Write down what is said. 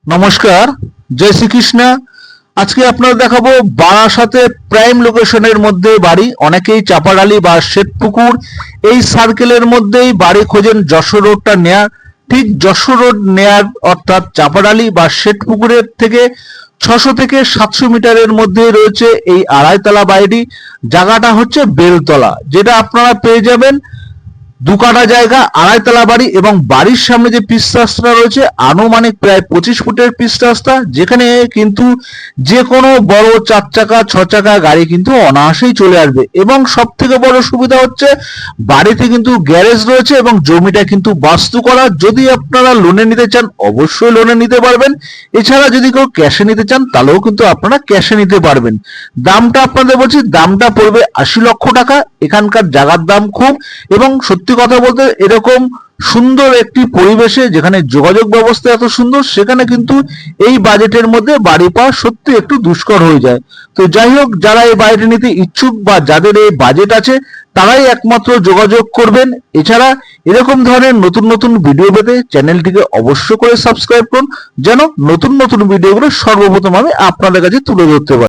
নমস্কার, জয় শ্রীকৃষ্ণ। আজকে আপনাদের দেখাবো বারাসাতে প্রাইম লোকেশনের মধ্যে বাড়ি। অনেকেই চাপাডালি বা শ্বেতপুকুর এই সার্কেলের মধ্যেই বাড়ি খোঁজেন যশোর রোডটা নেয়ার। ঠিক যশোর রোড নেয়ার অর্থাৎ চাপাডালি বা শ্বেতপুকুরের থেকে 600 থেকে 700 মিটারের মধ্যে রয়েছে এই আড়াইতলা বাড়িটি। জায়গাটা হচ্ছে বেলতলা, যেটা আপনারা পেয়ে যাবেন 2 কাঠা জায়গা, আড়াইতলা বাড়ি এবং বাড়ির সামনে যে পিচ রাস্তাটা রয়েছে আনুমানিক প্রায় 25 ফুটের পিচ রাস্তা, যেখানে কিন্তু যে কোনো বড় 4 চাকা 6 চাকা গাড়ি কিন্তু অনায়াসেই চলে আসবে। এবং সব থেকে বড় সুবিধা হচ্ছে বাড়িতে কিন্তু গ্যারেজ রয়েছে এবং জমিটা কিন্তু বাস্তু করা। যদি আপনারা লোনে নিতে চান অবশ্যই লোনে নিতে পারবেন, এছাড়া যদি কেউ ক্যাশে নিতে চান তাহলেও কিন্তু আপনারা ক্যাশে নিতে পারবেন। দামটা আপনাদের বলছি, দামটা পড়বে 80 লক্ষ টাকা। এখানকার জায়গার দাম খুব, এবং সত্যি কথা বলতে এরকম সুন্দর একটি পরিবেশে যেখানে যোগাযোগ ব্যবস্থা এত সুন্দর, সেখানে কিন্তু এই বাজেটের মধ্যে বাড়ি পাওয়া সত্যি একটু দুষ্কর হয়ে যায়। তো যাই হোক, যারা এই বাড়িটি নিতে ইচ্ছুক বা যাদের এই বাজেট আছে তারাই একমাত্র যোগাযোগ করবেন। এছাড়া এরকম ধরনের নতুন নতুন ভিডিও পেতে চ্যানেলটিকে অবশ্য করে সাবস্ক্রাইব করুন, যেন নতুন নতুন ভিডিওগুলো সর্বপ্রথম আমি আপনাদের কাছে তুলে ধরতে পারি।